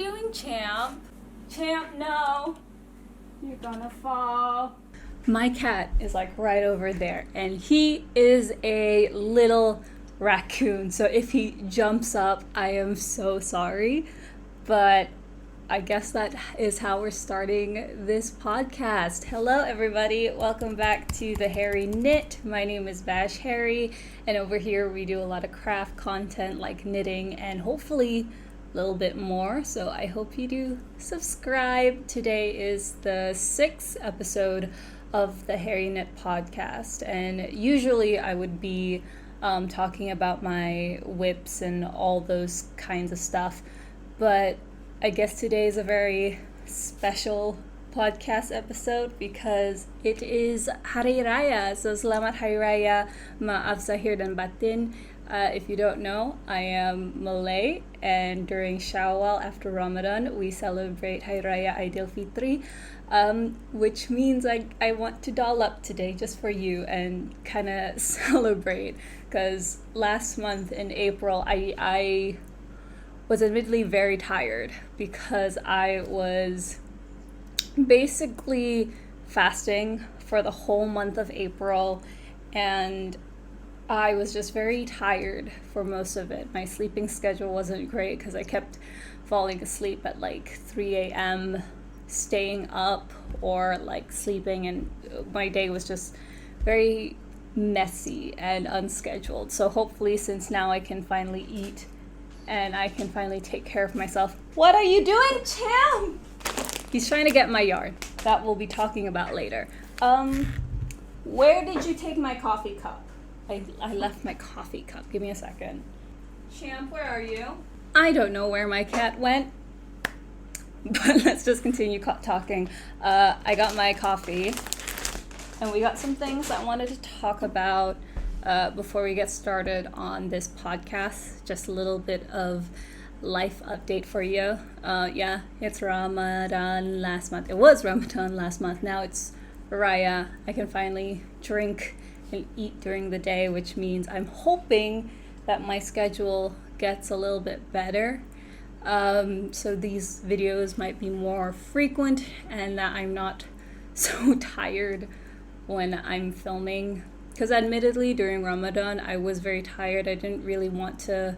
doing, champ? Champ, no. You're gonna fall. My cat is like right over there, and he is a little raccoon. So if he jumps up, I am so sorry. But I guess that is how we're starting this podcast. Hello, everybody. Welcome back to The Hairy Knit. My name is Bash Harry, and over here we do a lot of craft content like knitting and hopefully a little bit more. So I hope you do subscribe. Today is the 6th episode of the Hairy Knit podcast, and usually I would be talking about my whips and all those kinds of stuff, but I guess today is a very special podcast episode because it is Hari Raya. So selamat Hari Raya, maaf zahir dan batin. If you don't know, I am Malay, and during Shawwal after Ramadan, we celebrate Hari Raya Aidil Fitri, which means I want to doll up today just for you and kind of celebrate, because last month in April, I was admittedly very tired because I was basically fasting for the whole month of April, and I was just very tired for most of it. My sleeping schedule wasn't great because I kept falling asleep at like 3 a.m., staying up or like sleeping, and my day was just very messy and unscheduled. So hopefully, since now I can finally eat and I can finally take care of myself. What are you doing, champ? He's trying to get my yard. That we'll be talking about later. Where did you take my coffee cup? I left my coffee cup. Give me a second. Champ, where are you? I don't know where my cat went, but let's just continue talking. I got my coffee, and we got some things I wanted to talk about before we get started on this podcast. Just a little bit of life update for you. Yeah, it's Ramadan last month. It was Ramadan last month. Now it's Raya. I can finally drink and eat during the day, which means I'm hoping that my schedule gets a little bit better. So these videos might be more frequent and that I'm not so tired when I'm filming. Because admittedly, during Ramadan, I was very tired. I didn't really want to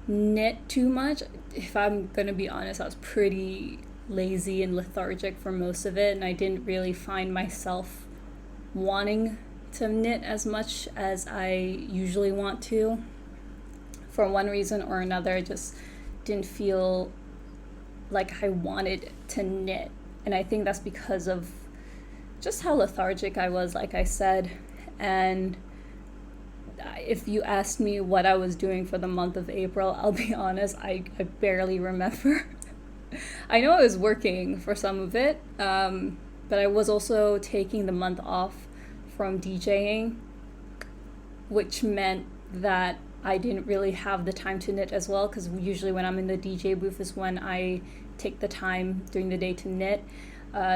knit too much. If I'm going to be honest, I was pretty lazy and lethargic for most of it, and I didn't really find myself wanting to knit as much as I usually want to. For one reason or another, I just didn't feel like I wanted to knit. And I think that's because of just how lethargic I was, like I said. And if you asked me what I was doing for the month of April, I'll be honest, I barely remember. I know I was working for some of it, but I was also taking the month off from DJing, which meant that I didn't really have the time to knit as well, because usually when I'm in the DJ booth is when I take the time during the day to knit.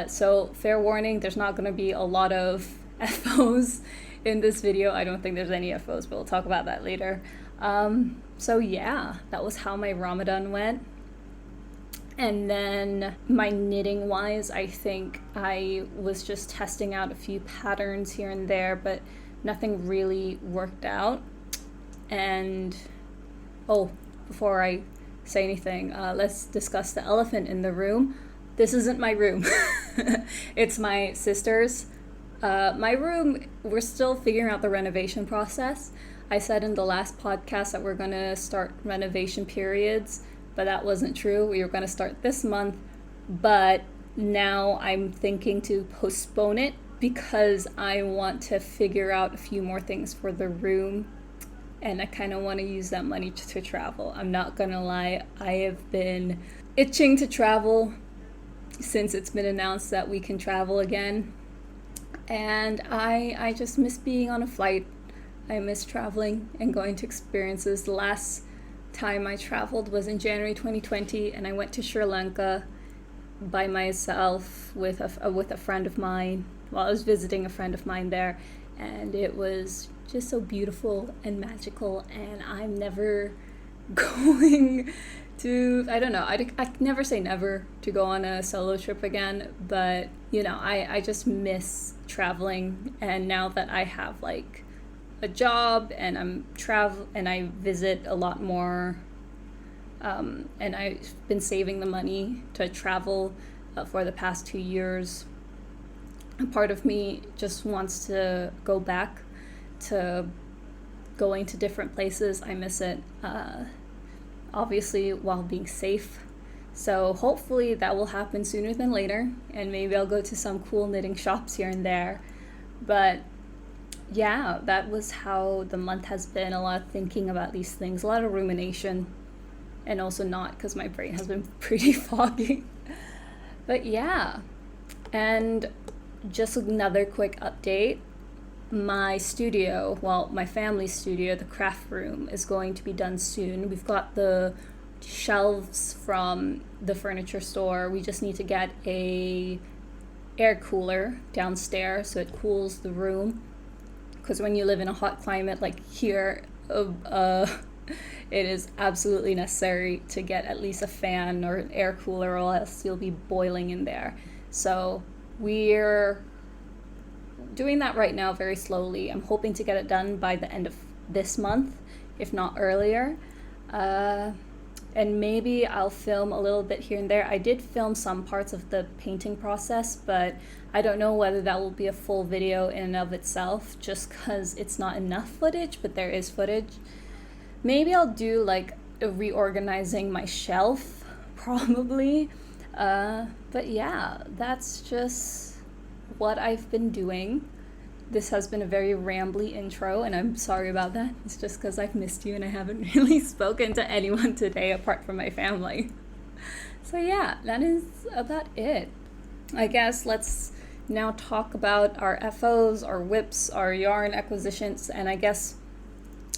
So fair warning, there's not going to be a lot of FOs in this video. I don't think there's any FOs, but we'll talk about that later. So yeah, that was how my Ramadan went. And then my knitting wise, I think I was just testing out a few patterns here and there, but nothing really worked out. And before I say anything, let's discuss the elephant in the room. This isn't my room. It's my sister's. My room, we're still figuring out the renovation process. I said in the last podcast that we're going to start renovation periods, but that wasn't true. We were going to start this month, but now I'm thinking to postpone it because I want to figure out a few more things for the room, and I kind of want to use that money to travel. I'm not going to lie, I have been itching to travel since it's been announced that we can travel again. And I just miss being on a flight. I miss traveling and going to experiences. The last time I traveled was in January 2020, and I went to Sri Lanka by myself with a friend of mine. Well, I was visiting a friend of mine there, and it was just so beautiful and magical, and I'm never going I don't know, I never say never to go on a solo trip again, but I just miss traveling. And now that I have like a job and and I visit a lot more, and I've been saving the money to travel for the past 2 years, a part of me just wants to go back to going to different places. I miss it, obviously, while being safe. So hopefully that will happen sooner than later, and maybe I'll go to some cool knitting shops here and there. But yeah, that was how the month has been. A lot of thinking about these things, a lot of rumination, and also not, because my brain has been pretty foggy. But yeah, and just another quick update. My studio, well, my family's studio, the craft room, is going to be done soon. We've got the shelves from the furniture store. We just need to get a air cooler downstairs so it cools the room. Because when you live in a hot climate like here, it is absolutely necessary to get at least a fan or an air cooler, or else you'll be boiling in there. So we're doing that right now very slowly. I'm hoping to get it done by the end of this month, if not earlier. And maybe I'll film a little bit here and there. I did film some parts of the painting process, but I don't know whether that will be a full video in and of itself, just because it's not enough footage, but there is footage. Maybe I'll do like a reorganizing my shelf, probably. But yeah, that's just what I've been doing. This has been a very rambly intro, and I'm sorry about that. It's just because I've missed you and I haven't really spoken to anyone today apart from my family. So yeah, that is about it. I guess let's now talk about our FOs, our whips, our yarn acquisitions, and I guess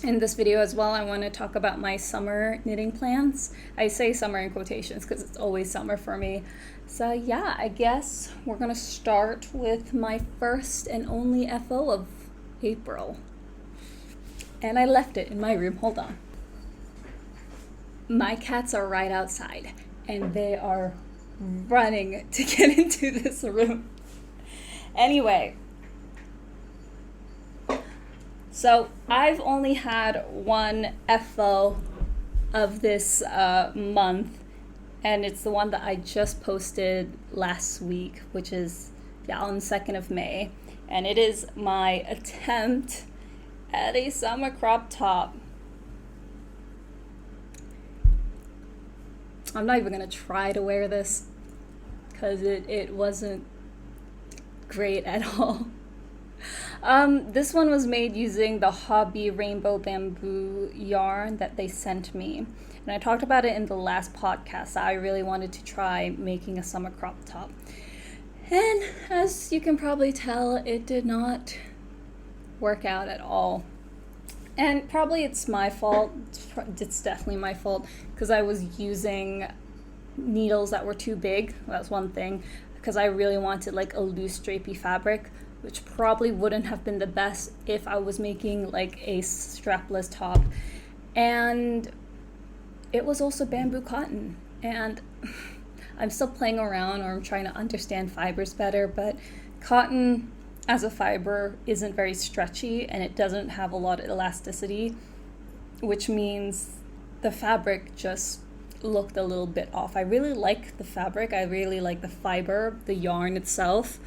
in this video as well, I want to talk about my summer knitting plans. I say summer in quotations because it's always summer for me. So yeah, I guess we're going to start with my first and only FO of April. And I left it in my room. Hold on. My cats are right outside, and they are running to get into this room. Anyway, so I've only had one FO of this month, and it's the one that I just posted last week, which is on the 2nd of May. And it is my attempt at a summer crop top. I'm not even going to try to wear this because it wasn't great at all. This one was made using the Hobbii rainbow bamboo yarn that they sent me. And I talked about it in the last podcast. I really wanted to try making a summer crop top. And as you can probably tell, it did not work out at all. And probably it's my fault. It's definitely my fault because I was using needles that were too big. That's one thing. Because I really wanted like a loose drapey fabric, which probably wouldn't have been the best if I was making like a strapless top. And it was also bamboo cotton, and I'm still playing around, or I'm trying to understand fibers better, but cotton as a fiber isn't very stretchy and it doesn't have a lot of elasticity, which means the fabric just looked a little bit off. I really like the fabric, I really like the fiber, the yarn itself,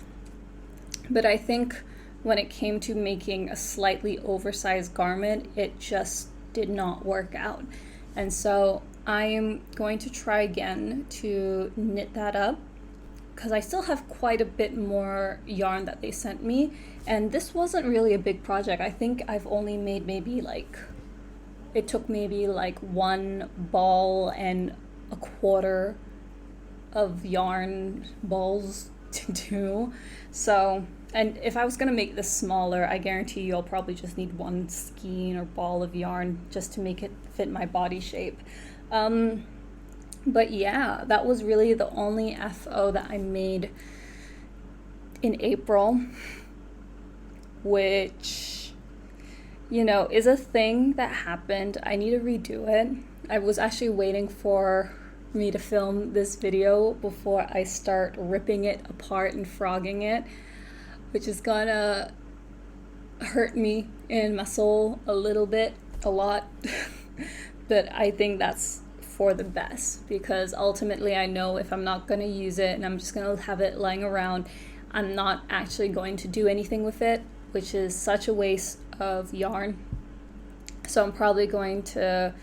but I think when it came to making a slightly oversized garment, it just did not work out. And so I am going to try again to knit that up because I still have quite a bit more yarn that they sent me. And this wasn't really a big project. I think I've only made it took maybe like one ball and a quarter of yarn balls to do. So, and if I was going to make this smaller, I guarantee you'll probably just need one skein or ball of yarn just to make it fit my body shape. But yeah, that was really the only FO that I made in April, which, is a thing that happened. I need to redo it. I was actually waiting for me to film this video before I start ripping it apart and frogging it, which is gonna hurt me in my soul a little bit, a lot. But I think that's for the best, because ultimately I know if I'm not gonna use it and I'm just gonna have it lying around, I'm not actually going to do anything with it, which is such a waste of yarn. So I'm probably going to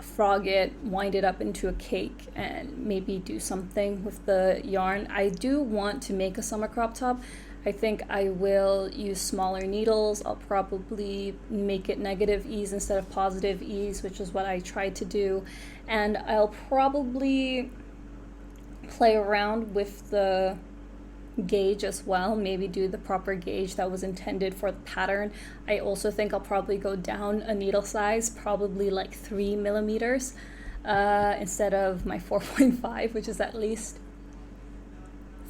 frog it, wind it up into a cake, and maybe do something with the yarn. I do want to make a summer crop top. I think I will use smaller needles. I'll probably make it negative ease instead of positive ease, which is what I tried to do. And I'll probably play around with the gauge as well, maybe do the proper gauge that was intended for the pattern. I also think I'll probably go down a needle size, probably like 3 millimeters instead of my 4.5, which is at least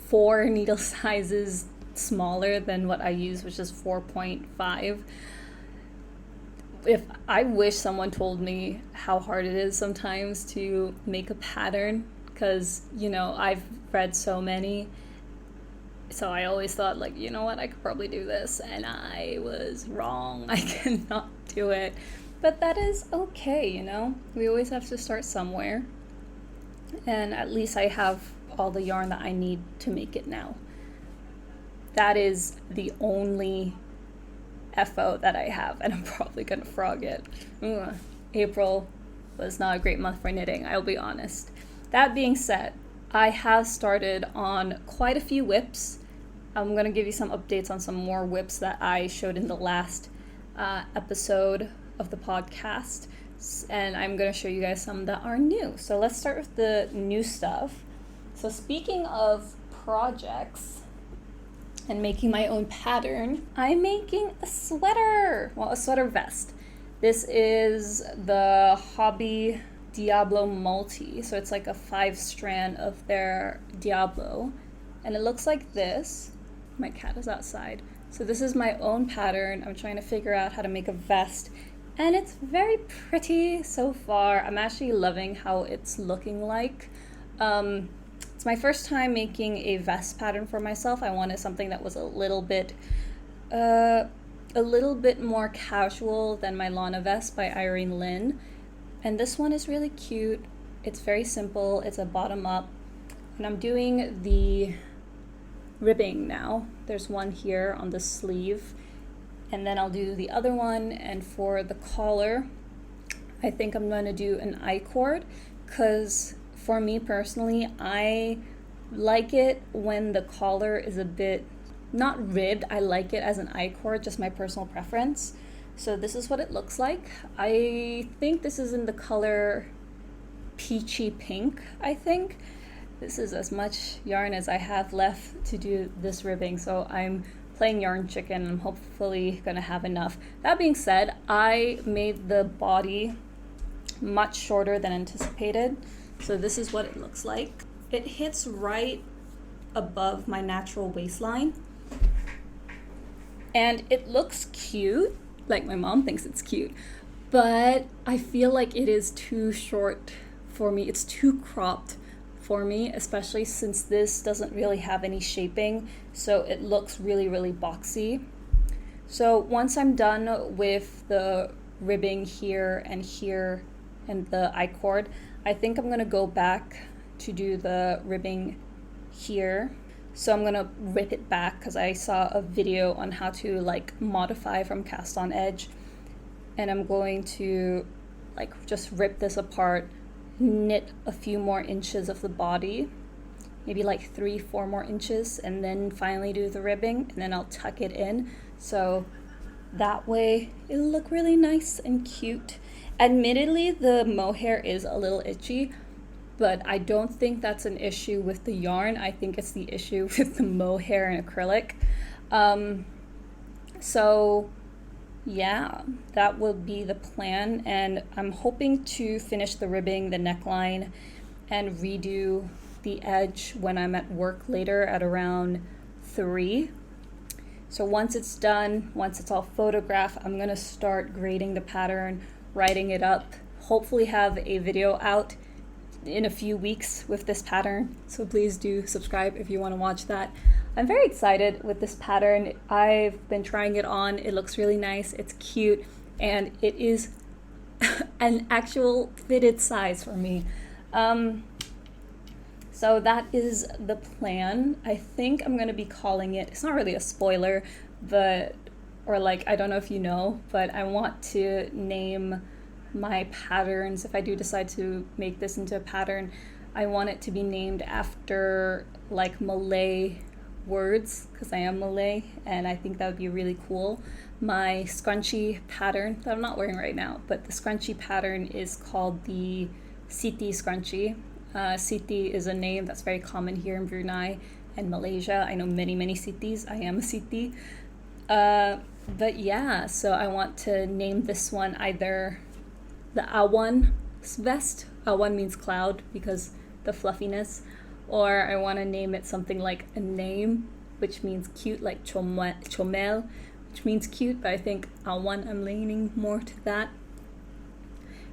4 needle sizes smaller than what I use, which is 4.5. If I wish someone told me how hard it is sometimes to make a pattern, because I've read so many, so I always thought, like, you know what, I could probably do this, and I was wrong. I cannot do it, but that is okay. We always have to start somewhere, and at least I have all the yarn that I need to make it now. That is the only FO that I have, and I'm probably gonna frog it. April was not a great month for knitting, I'll be honest. That being said, I have started on quite a few whips. I'm gonna give you some updates on some more whips that I showed in the last episode of the podcast, and I'm gonna show you guys some that are new. So let's start with the new stuff. So speaking of projects and making my own pattern, I'm making a sweater, a sweater vest. This is the Hobbii Diablo multi, so it's like a 5-strand of their Diablo, and it looks like this. My cat is outside. So this is my own pattern. I'm trying to figure out how to make a vest, and it's very pretty so far. I'm actually loving how it's looking like. It's my first time making a vest pattern for myself. I wanted something that was a little bit more casual than my Lana vest by Irene Lynn. And this one is really cute. It's very simple. It's a bottom up. And I'm doing the ribbing now. There's one here on the sleeve. And then I'll do the other one. And for the collar, I think I'm going to do an I-cord, because for me personally, I like it when the collar is a bit, not ribbed. I like it as an I-cord, just my personal preference. So this is what it looks like. I think this is in the color peachy pink, I think. This is as much yarn as I have left to do this ribbing, so I'm playing yarn chicken. I'm hopefully gonna have enough. That being said, I made the body much shorter than anticipated. So this is what it looks like. It hits right above my natural waistline. And it looks cute, like my mom thinks it's cute, but I feel like it is too short for me. It's too cropped for me, especially since this doesn't really have any shaping, so it looks really, really boxy. So once I'm done with the ribbing here and the I-cord, I think I'm gonna go back to do the ribbing here. So I'm gonna rip it back, because I saw a video on how to modify from cast on edge, and I'm going to just rip this apart, knit a few more inches of the body, maybe 3-4 more inches, and then finally do the ribbing, and then I'll tuck it in, so that way it'll look really nice and cute. Admittedly, the mohair is a little itchy, but I don't think that's an issue with the yarn. I think it's the issue with the mohair and acrylic. So yeah, that will be the plan, and I'm hoping to finish the ribbing, the neckline, and redo the edge when I'm at work later at around 3. So once it's done, once it's all photographed, I'm gonna start grading the pattern, writing it up, hopefully have a video out in a few weeks with this pattern, so please do subscribe if you want to watch that. I'm very excited with this pattern. I've been trying it on. It looks really nice, it's cute, and it is an actual fitted size for me. So that is the plan. I think I'm going to be calling it, it's not really a spoiler, but, or like, I don't know if you know, but I want to name my patterns, if I do decide to make this into a pattern, I want it to be named after like Malay words, because I am Malay, and I think that would be really cool. My scrunchie pattern that I'm not wearing right now, but the scrunchie pattern is called the Siti scrunchie. Siti is a name that's very common here in Brunei and Malaysia. I know many Sitis. I am a Siti. But yeah, so I want to name this one either the Awan Vest. Awan means cloud because the fluffiness. Or I want to name it something like a name, which means cute, like Chomel, which means cute, but I think Awan, I'm leaning more to that.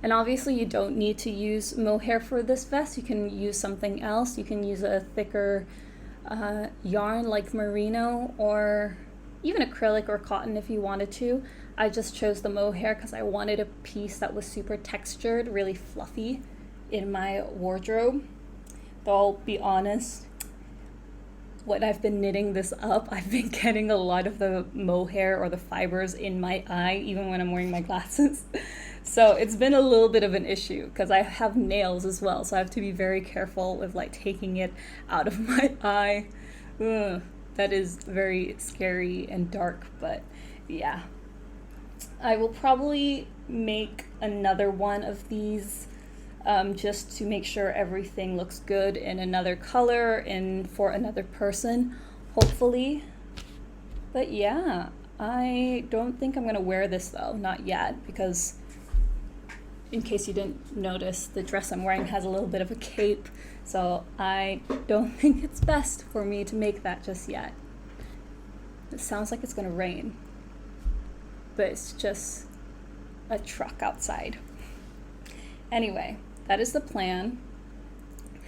And obviously you don't need to use mohair for this vest. You can use something else. You can use a thicker yarn like merino or even acrylic or cotton if you wanted to. I just chose the mohair because I wanted a piece that was super textured, really fluffy in my wardrobe. Though I'll be honest, when I've been knitting this up, I've been getting a lot of the mohair or the fibers in my eye, even when I'm wearing my glasses. So it's been a little bit of an issue because I have nails as well, so I have to be very careful with like taking it out of my eye. Ugh, that is very scary and dark, but yeah. I will probably make another one of these just to make sure everything looks good in another color and for another person, hopefully. But yeah, I don't think I'm gonna wear this though, not yet, because in case you didn't notice, the dress I'm wearing has a little bit of a cape, so I don't think it's best for me to make that just yet. It sounds like it's gonna rain, but it's just a truck outside. Anyway, that is the plan.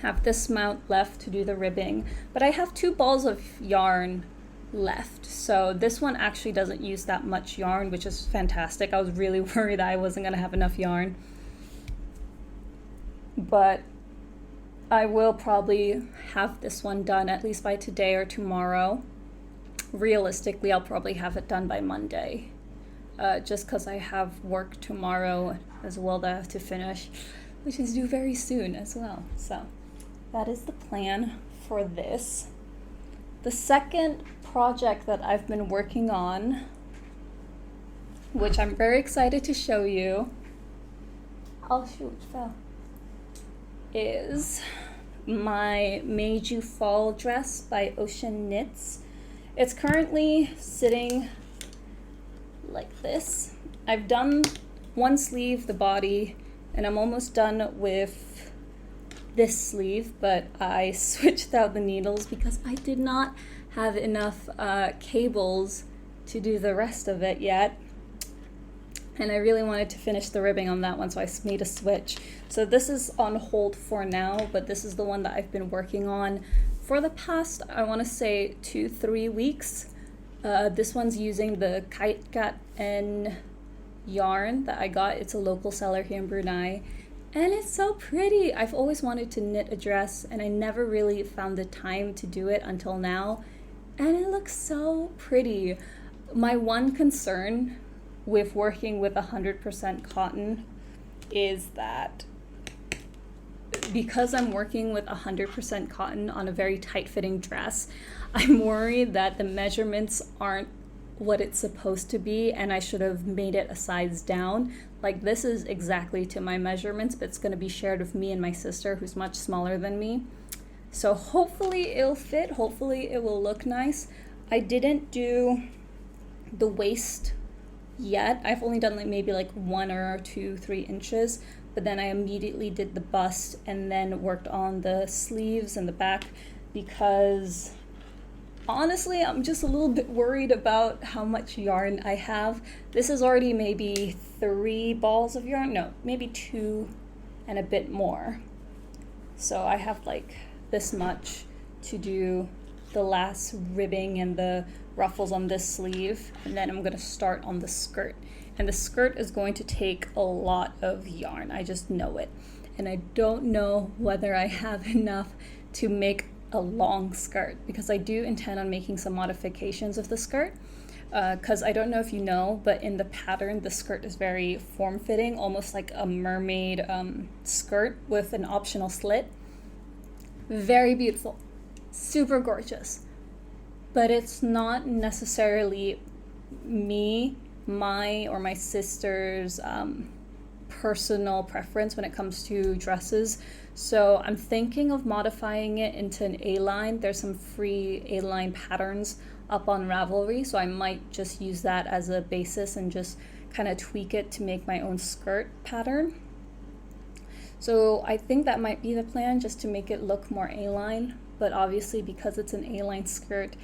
Have this amount left to do the ribbing, but I have 2 balls of yarn left. So this one actually doesn't use that much yarn, which is fantastic. I was really worried I wasn't gonna have enough yarn. But I will probably have this one done at least by today or tomorrow. Realistically, I'll probably have it done by Monday. Just because I have work tomorrow as well that I have to finish, which is due very soon as well. So that is the plan for this. The second project that I've been working on, which I'm very excited to show you, oh shoot, fell, is my Meiju fall dress by Oshen Knits. It's currently sitting like this. I've done one sleeve, the body, and I'm almost done with this sleeve, but I switched out the needles because I did not have enough cables to do the rest of it yet. And I really wanted to finish the ribbing on that one, so I made a switch. So this is on hold for now, but this is the one that I've been working on for the past, I want to say 2-3 weeks. This one's using the Kite Gat N yarn that I got. It's a local seller here in Brunei, and it's so pretty. I've always wanted to knit a dress, and I never really found the time to do it until now, and it looks so pretty. My one concern with working with 100% cotton is that because I'm working with 100% cotton on a very tight-fitting dress, I'm worried that the measurements aren't what it's supposed to be, and I should have made it a size down. Like, this is exactly to my measurements, but it's going to be shared with me and my sister, who's much smaller than me. So hopefully it'll fit, hopefully it will look nice. I didn't do the waist yet. I've only done like maybe like 1 or 2, 3 inches, but then I immediately did the bust and then worked on the sleeves and the back because honestly, I'm just a little bit worried about how much yarn I have. This is already maybe 3 balls of yarn. No, maybe 2 and a bit more. So I have like this much to do the last ribbing and the ruffles on this sleeve, and then I'm going to start on the skirt. And the skirt is going to take a lot of yarn. I just know it. And I don't know whether I have enough to make a long skirt, because I do intend on making some modifications of the skirt. Because I don't know if you know, but in the pattern, the skirt is very form-fitting, almost like a mermaid skirt with an optional slit. Very beautiful, super gorgeous. But it's not necessarily my sister's personal preference when it comes to dresses. So I'm thinking of modifying it into an A-line. There's some free A-line patterns up on Ravelry, so I might just use that as a basis and just kind of tweak it to make my own skirt pattern. So I think that might be the plan, just to make it look more A-line, but obviously because it's an A-line skirt,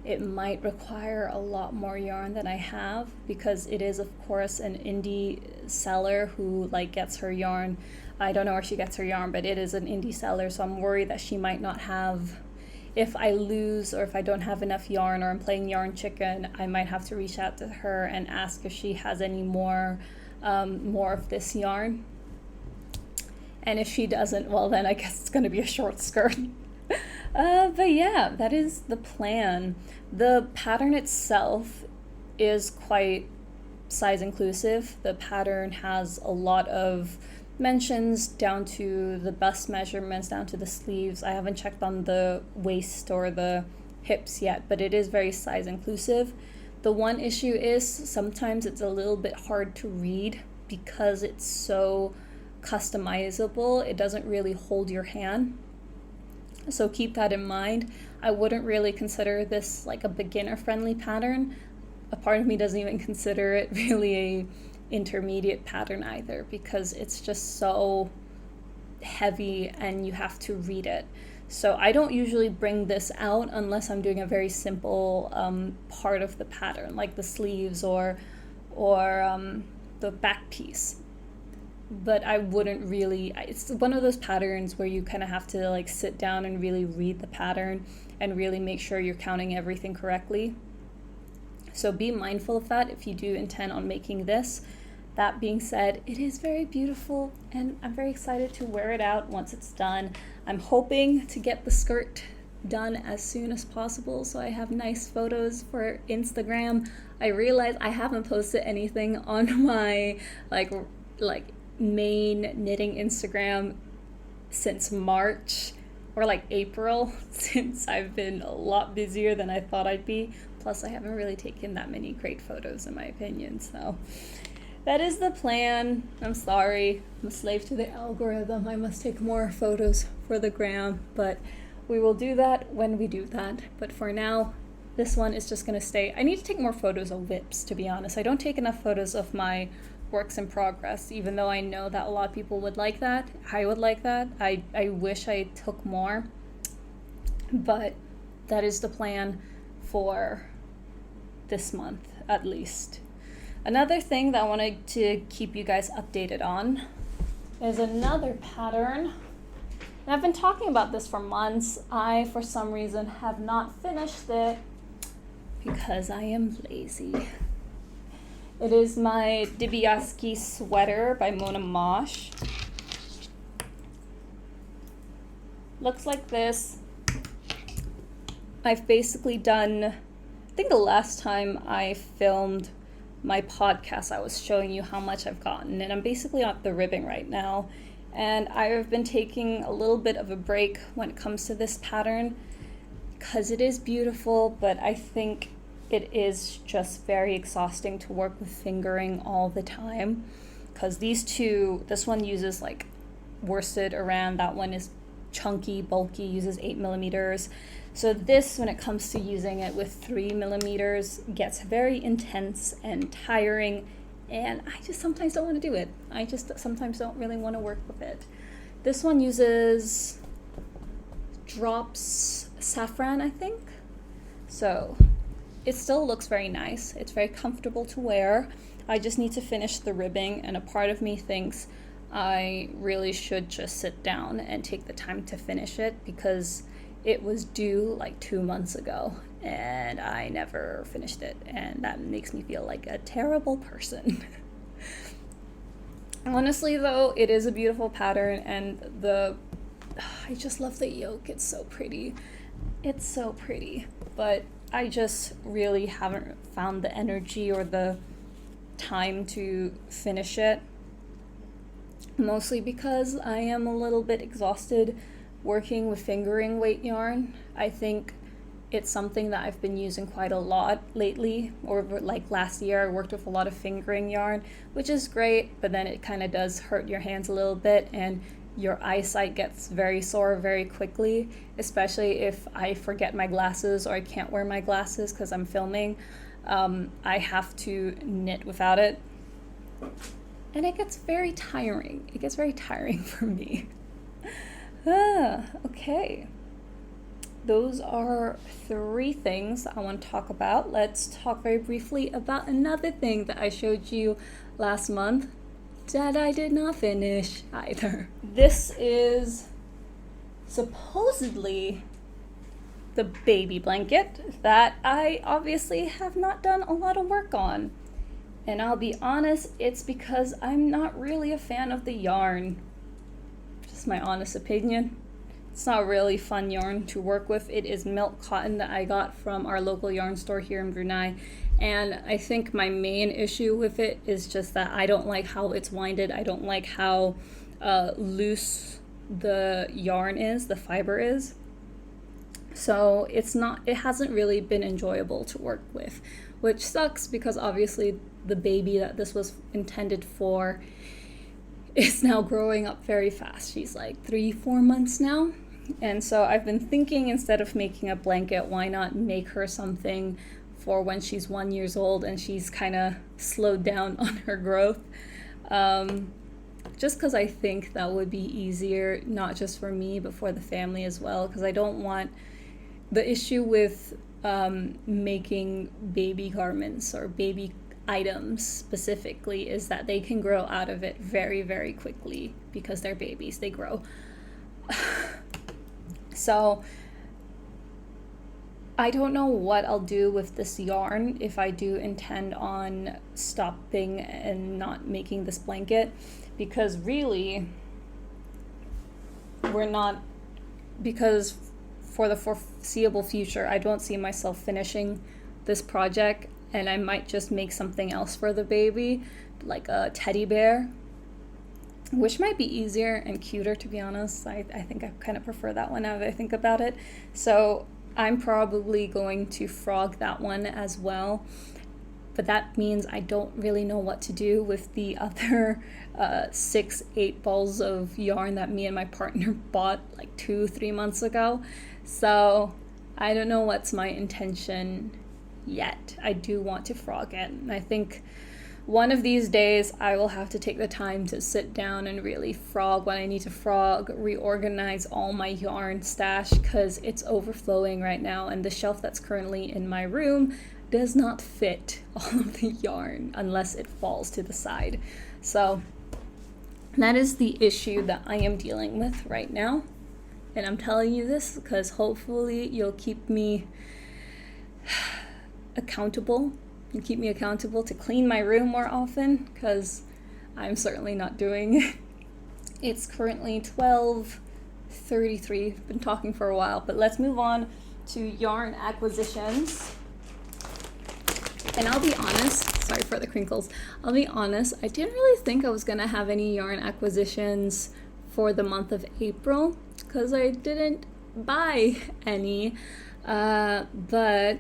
it might require a lot more yarn than I have, because it is of course an indie seller who like gets her yarn. I don't know where she gets her yarn, but it is an indie seller, so I'm worried that she might not have, if I lose or if I don't have enough yarn or I'm playing yarn chicken, I might have to reach out to her and ask if she has any more of this yarn. And if she doesn't, well then I guess it's going to be a short skirt. But yeah, that is the plan. The pattern itself is quite size inclusive. The pattern has a lot of mentions down to the bust measurements, down to the sleeves. I haven't checked on the waist or the hips yet, but it is very size inclusive. The one issue is sometimes it's a little bit hard to read because it's so customizable. It doesn't really hold your hand. So keep that in mind. I wouldn't really consider this like a beginner-friendly pattern. A part of me doesn't even consider it really a intermediate pattern either, because it's just so heavy and you have to read it. So I don't usually bring this out unless I'm doing a very simple part of the pattern, like the sleeves or the back piece. But I wouldn't really, it's one of those patterns where you kind of have to like sit down and really read the pattern and really make sure you're counting everything correctly. So be mindful of that if you do intend on making this. That being said, it is very beautiful and I'm very excited to wear it out once it's done. I'm hoping to get the skirt done as soon as possible so I have nice photos for Instagram. I realize I haven't posted anything on my like main knitting Instagram since March or like April, since I've been a lot busier than I thought I'd be. Plus I haven't really taken that many great photos in my opinion. So that is the plan. I'm sorry, I'm a slave to the algorithm. I must take more photos for the gram, but we will do that when we do that. But for now, this one is just gonna stay. I need to take more photos of whips, to be honest. I don't take enough photos of my works in progress, even though I know that a lot of people would like that. I would like that. I wish I took more, but that is the plan for this month at least. Another thing that I wanted to keep you guys updated on is another pattern. And I've been talking about this for months. I, for some reason, have not finished it because I am lazy. It is my Biase Sweater by Mona Mosh. Looks like this. I've basically done, I think the last time I filmed my podcast, I was showing you how much I've gotten, and I'm basically at the ribbing right now. And I've been taking a little bit of a break when it comes to this pattern because it is beautiful, but I think it is just very exhausting to work with fingering all the time, because these two, this one uses like worsted around, that one is chunky, bulky, uses 8mm. So this, when it comes to using it with 3mm, gets very intense and tiring, and I just sometimes don't want to do it. I just sometimes don't really want to work with it. This one uses drops saffron, I think. So it still looks very nice. It's very comfortable to wear. I just need to finish the ribbing, and a part of me thinks I really should just sit down and take the time to finish it, because it was due like 2 months ago and I never finished it, and that makes me feel like a terrible person. Honestly though, it is a beautiful pattern, and I just love the yoke. It's so pretty. It's so pretty, but I just really haven't found the energy or the time to finish it, mostly because I am a little bit exhausted working with fingering weight yarn. I think it's something that I've been using quite a lot lately, or like last year I worked with a lot of fingering yarn, which is great, but then it kind of does hurt your hands a little bit, and your eyesight gets very sore very quickly, especially if I forget my glasses or I can't wear my glasses because I'm filming. I have to knit without it, and it gets very tiring. It gets very tiring for me. Okay. Those are 3 things I want to talk about. Let's talk very briefly about another thing that I showed you last month that I did not finish either. This is supposedly the baby blanket that I obviously have not done a lot of work on. And I'll be honest, it's because I'm not really a fan of the yarn. Just my honest opinion. It's not really fun yarn to work with. It is milk cotton that I got from our local yarn store here in Brunei. And I think my main issue with it is just that I don't like how it's winded. I don't like how loose the yarn is, the fiber is. So it hasn't really been enjoyable to work with, which sucks because obviously the baby that this was intended for is now growing up very fast. She's like 3-4 months now. And so I've been thinking, instead of making a blanket, why not make her something for when she's 1 year old and she's kind of slowed down on her growth. Just because I think that would be easier, not just for me, but for the family as well. Because I don't want the issue with making baby garments or baby items specifically is that they can grow out of it very, very quickly because they're babies, they grow. So I don't know what I'll do with this yarn if I do intend on stopping and not making this blanket, because really because for the foreseeable future I don't see myself finishing this project, and I might just make something else for the baby, like a teddy bear, which might be easier and cuter, to be honest. I think I kind of prefer that one now that I think about it. So I'm probably going to frog that one as well. But that means I don't really know what to do with the other 6-8 balls of yarn that me and my partner bought like 2-3 months ago. So I don't know what's my intention yet. I do want to frog it. And I think one of these days I will have to take the time to sit down and really frog what I need to frog, reorganize all my yarn stash, because it's overflowing right now, and the shelf that's currently in my room does not fit all of the yarn unless it falls to the side. So that is the issue that I am dealing with right now. And I'm telling you this because hopefully you'll keep me accountable. You keep me accountable to clean my room more often, because I'm certainly not doing it. It's currently 12:33. I've been talking for a while, but let's move on to yarn acquisitions. And I'll be honest, sorry for the crinkles, I'll be honest, I didn't really think I was going to have any yarn acquisitions for the month of April, because I didn't buy any, but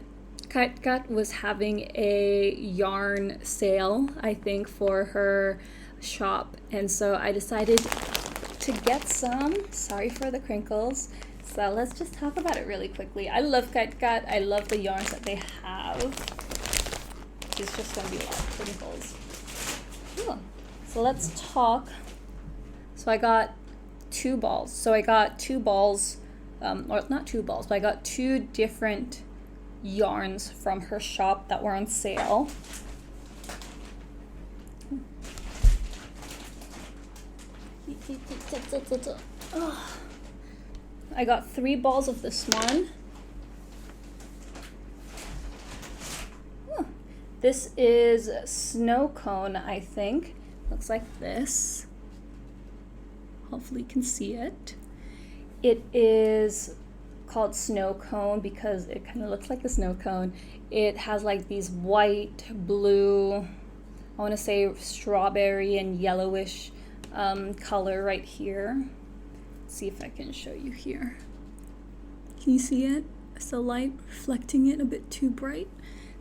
Kat was having a yarn sale, I think, for her shop, and so I decided to get some. Sorry for the crinkles. So let's just talk about it really quickly. I love Kat. I love the yarns that they have. It's just going to be a lot of crinkles. Ooh. So let's talk. So I got 2 balls. So I got 2 balls, or not 2 balls, but I got 2 different yarns from her shop that were on sale. I got 3 balls of this one. This is snow cone, I think. Looks like this. Hopefully you can see it. It is called snow cone because it kind of looks like a snow cone. It has like these white, blue, I want to say strawberry and yellowish color right here. Let's see if I can show you here. Can you see it? Is the light reflecting it a bit too bright?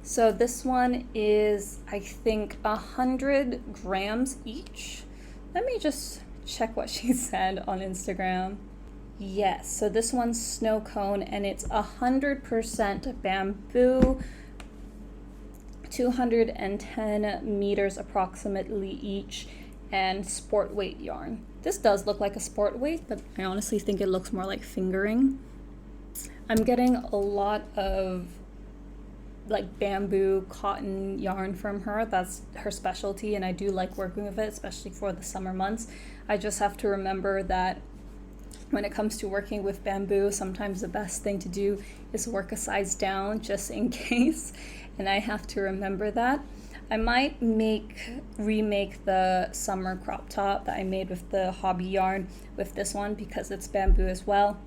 So this one is, I think, 100 grams each. Let me just check what she said on Instagram. Yes, so this one's snow cone and it's 100% bamboo, 210 meters approximately each, and sport weight yarn. This does look like a sport weight, but I honestly think it looks more like fingering. I'm getting a lot of like bamboo cotton yarn from her. That's her specialty, and I do like working with it, especially for the summer months. I just have to remember that when it comes to working with bamboo, sometimes the best thing to do is work a size down just in case, and I have to remember that. I might remake the summer crop top that I made with the hobbii yarn with this one because it's bamboo as well.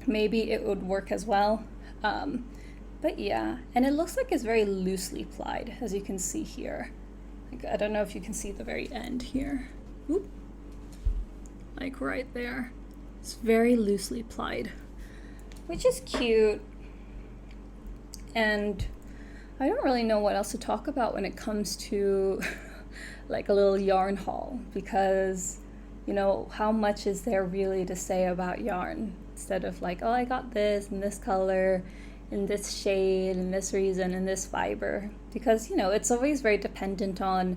Maybe it would work as well. But yeah, and it looks like it's very loosely plied, as you can see here. Like, I don't know if you can see the very end here. Oop. Like right there. It's very loosely plied, which is cute. And I don't really know what else to talk about when it comes to like a little yarn haul, because, you know, how much is there really to say about yarn? Instead of like, oh, I got this in this color, in this shade, in this reason, in this fiber, because, you know, it's always very dependent on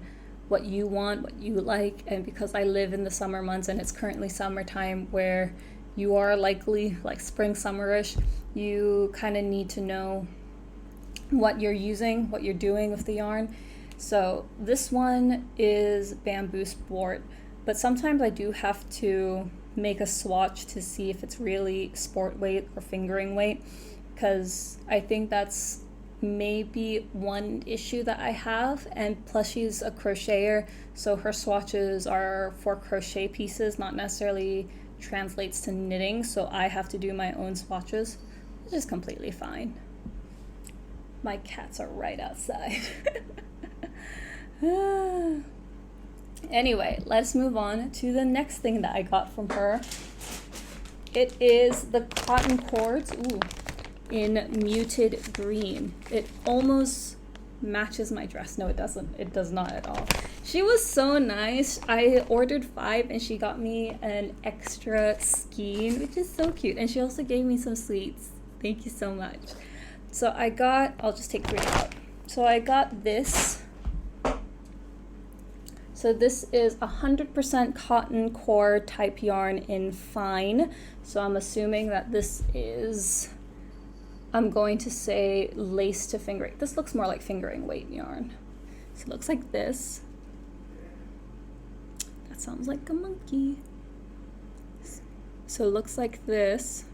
what you want, what you like. And because I live in the summer months and it's currently summertime where you are likely like spring, summerish, you kind of need to know what you're using, what you're doing with the yarn. So this one is bamboo sport, but sometimes I do have to make a swatch to see if it's really sport weight or fingering weight, because I think that's maybe one issue that I have. And plus she's a crocheter, so her swatches are for crochet pieces, not necessarily translates to knitting, so I have to do my own swatches, which is completely fine. My cats are right outside. Anyway, let's move on to the next thing that I got from her. It is the cotton cords. Ooh, in muted green. It almost matches my dress. No, it doesn't. It does not at all. She was so nice. I ordered 5 and she got me an extra skein, which is so cute. And she also gave me some sweets. Thank you so much. So I'll just take 3 out. So I got this. So this is 100% cotton core type yarn in fine. So I'm assuming that this is, I'm going to say lace to fingering. This looks more like fingering weight yarn. So it looks like this. That sounds like a monkey. So it looks like this.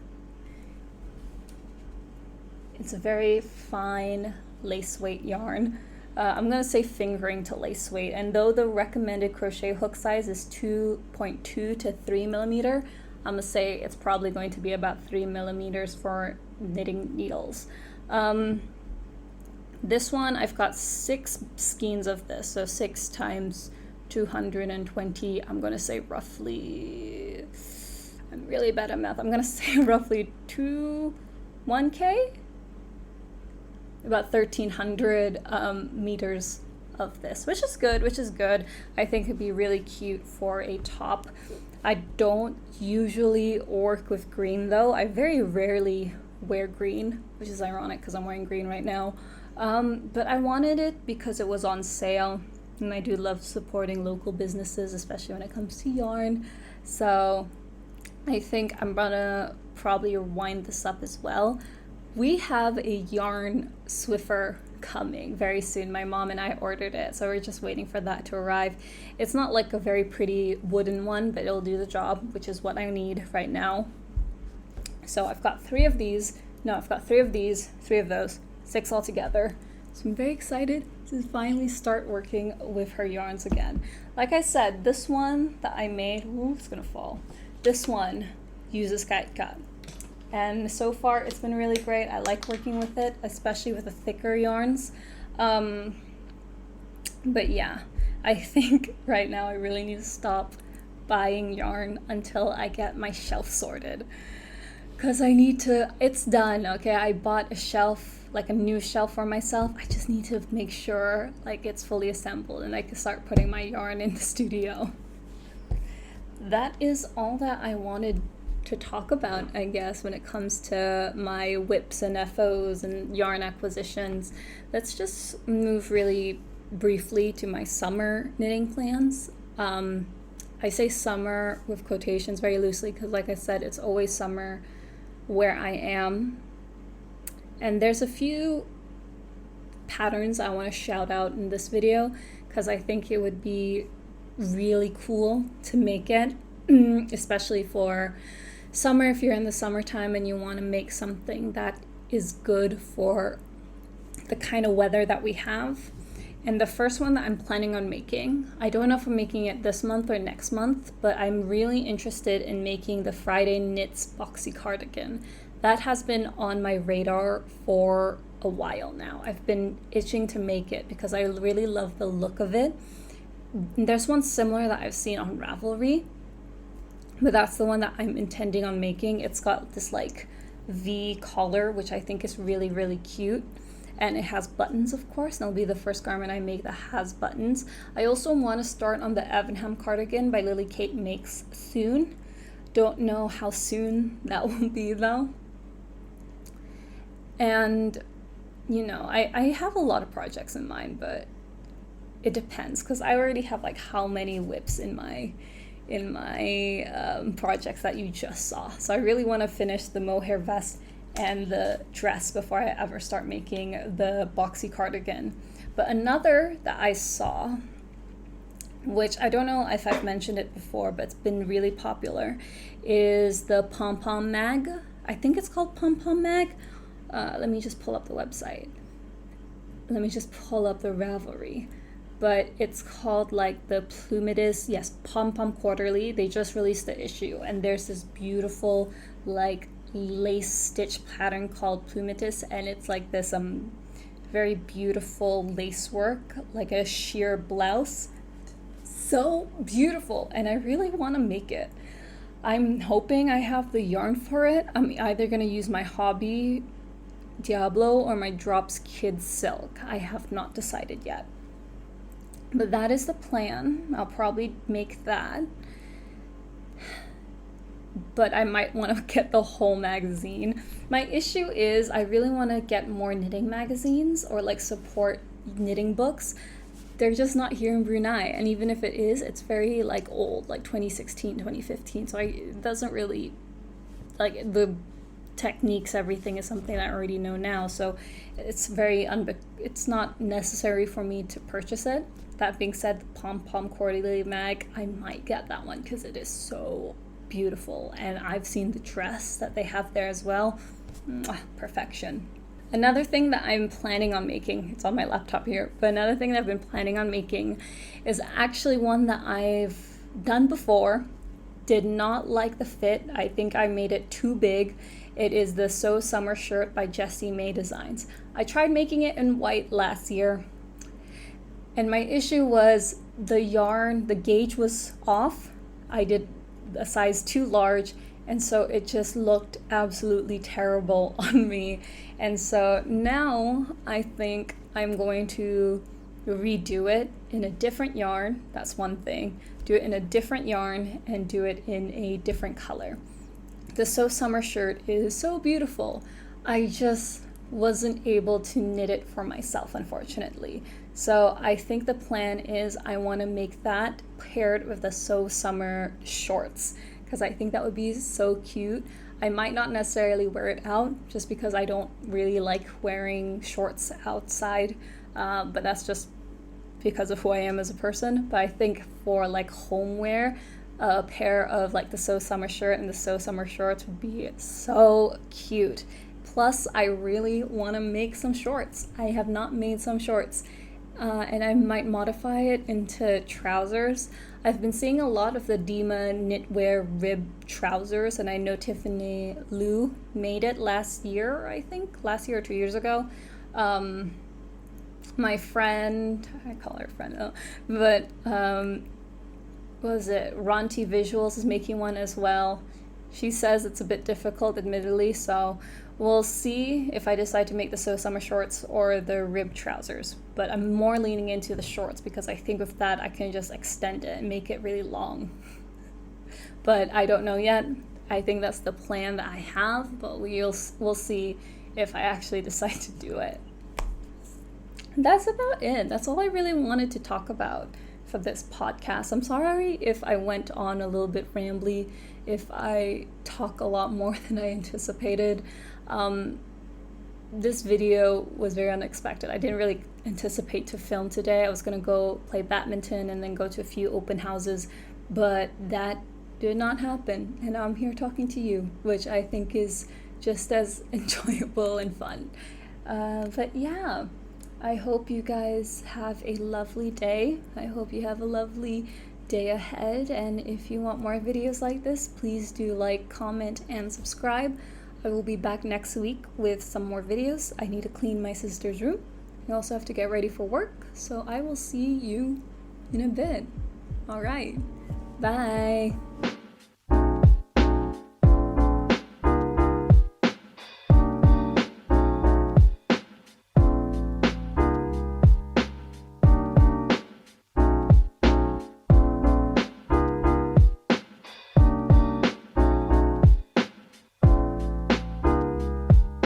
It's a very fine lace weight yarn. I'm going to say fingering to lace weight, and though the recommended crochet hook size is 2.2 to 3 millimeter, I'm going to say it's probably going to be about 3 millimeters for knitting needles. This one, I've got 6 skeins of this, so 6 times 220, I'm going to say roughly, I'm really bad at math, I'm going to say roughly 1K? About 1,300 meters of this, which is good. I think it'd be really cute for a top. I don't usually work with green though. I very rarely wear green, which is ironic because I'm wearing green right now. But I wanted it because it was on sale, and I do love supporting local businesses, especially when it comes to yarn. So I think I'm gonna probably wind this up as well. We have a yarn Swiffer coming very soon. My mom and I ordered it, so we're just waiting for that to arrive. It's not like a very pretty wooden one, but it'll do the job, which is what I need right now. So I've got 3 of these. No, I've got 3 of these, 3 of those, 6 altogether. So I'm very excited to finally start working with her yarns again. Like I said, this one that I made, ooh, it's gonna fall. This one uses kite cut. And so far it's been really great. I like working with it, especially with the thicker yarns. But yeah, I think right now I really need to stop buying yarn until I get my shelf sorted. Because I need to, it's done, okay? I bought a shelf, like a new shelf for myself. I just need to make sure like it's fully assembled and I can start putting my yarn in the studio. That is all that I wanted to talk about, I guess, when it comes to my whips and FOs and yarn acquisitions. Let's just move really briefly to my summer knitting plans. I say summer with quotations very loosely because, like I said, it's always summer where I am. And there's a few patterns I want to shout out in this video because I think it would be really cool to make it, especially for summer, if you're in the summertime and you want to make something that is good for the kind of weather that we have. And the first one that I'm planning on making, I don't know if I'm making it this month or next month, but I'm really interested in making the Friday Knits boxy cardigan. That has been on my radar for a while now. I've been itching to make it because I really love the look of it. There's one similar that I've seen on Ravelry, but that's the one that I'm intending on making. It's got this like V collar, which I think is really, really cute. And it has buttons, of course, and it'll be the first garment I make that has buttons. I also want to start on the Evenham cardigan by Lily Kate Makes soon. Don't know how soon that will be though. And, you know, I have a lot of projects in mind, but it depends because I already have like how many whips in my projects that you just saw. So I really want to finish the Mohair Vest and the dress before I ever start making the boxy cardigan. But another that I saw, which I don't know if I've mentioned it before, but it's been really popular, is the Pom Pom Mag. I think it's called Pom Pom Mag. Let me just pull up the website. Let me just pull up the Ravelry. But it's called like the Plumitis, yes, Pom Pom Quarterly. They just released the issue, and there's this beautiful like lace stitch pattern called Plumitis, and it's like this very beautiful lace work, like a sheer blouse. So beautiful, and I really want to make it. I'm hoping I have the yarn for it. I'm either going to use my hobbii Diablo or my Drops Kids Silk. I have not decided yet. But that is the plan. I'll probably make that. But I might want to get the whole magazine. My issue is I really want to get more knitting magazines or like support knitting books. They're just not here in Brunei. And even if it is, it's very like old, like 2016, 2015. So it doesn't really, like the techniques, everything is something I already know now. So it's very, it's not necessary for me to purchase it. That being said, the Pom Pom Quarterly Mag, I might get that one because it is so beautiful. And I've seen the dress that they have there as well. Mwah, perfection. Another thing that I'm planning on making, it's on my laptop here, but another thing that I've been planning on making is actually one that I've done before. Did not like the fit. I think I made it too big. It is the So Summer shirt by Jessie May Designs. I tried making it in white last year, and my issue was the yarn, the gauge was off. I did a size too large, and so it just looked absolutely terrible on me. And so now I think I'm going to redo it in a different yarn. That's one thing. Do it in a different yarn and do it in a different color. The So Summer shirt is so beautiful. I just wasn't able to knit it for myself, unfortunately. So I think the plan is I want to make that paired with the So Summer shorts because I think that would be so cute. I might not necessarily wear it out just because I don't really like wearing shorts outside, but that's just because of who I am as a person. But I think for like home wear, a pair of like the So Summer shirt and the So Summer shorts would be so cute. Plus, I really want to make some shorts. I have not made some shorts, and I might modify it into trousers. I've been seeing a lot of the Dima knitwear rib trousers, and I know Tiffany Liu made it last year, I think, last year or 2 years ago. My friend, I call her friend though, but was it Ronti Visuals is making one as well. She says it's a bit difficult, admittedly, so we'll see if I decide to make the So Summer shorts or the rib trousers. But I'm more leaning into the shorts because I think with that I can just extend it and make it really long. But I don't know yet. I think that's the plan that I have, but we'll see if I actually decide to do it. That's about it. That's all I really wanted to talk about for this podcast. I'm sorry if I went on a little bit rambly, if I talk a lot more than I anticipated. This video was very unexpected. I didn't really anticipate to film today. I was going to go play badminton and then go to a few open houses, but that did not happen. And now I'm here talking to you, which I think is just as enjoyable and fun. But yeah. I hope you guys have a lovely day. I hope you have a lovely day ahead. And if you want more videos like this, please do like, comment, and subscribe. I will be back next week with some more videos. I need to clean my sister's room. I also have to get ready for work. So I will see you in a bit. All right. Bye.